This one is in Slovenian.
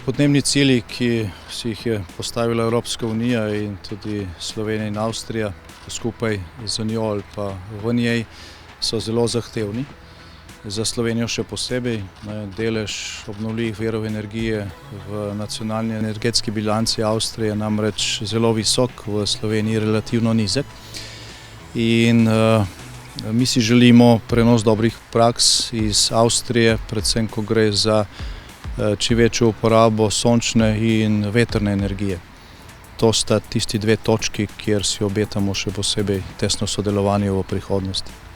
Podnebni cilji, ki si jih je postavila Evropska unija in tudi Slovenija in Avstrija skupaj z njo ali pa v njej, so zelo zahtevni. Za Slovenijo še posebej. Delež obnovljivih virov energije v nacionalni energetski bilanci Avstrije je namreč zelo visok, v Sloveniji relativno nizek. In mi si želimo prenos dobrih praks iz Avstrije, predvsem ko gre za čim večjo uporabo sončne in vetrne energije. To sta tisti dve točki, kjer si obetamo še posebej tesno sodelovanje v prihodnosti.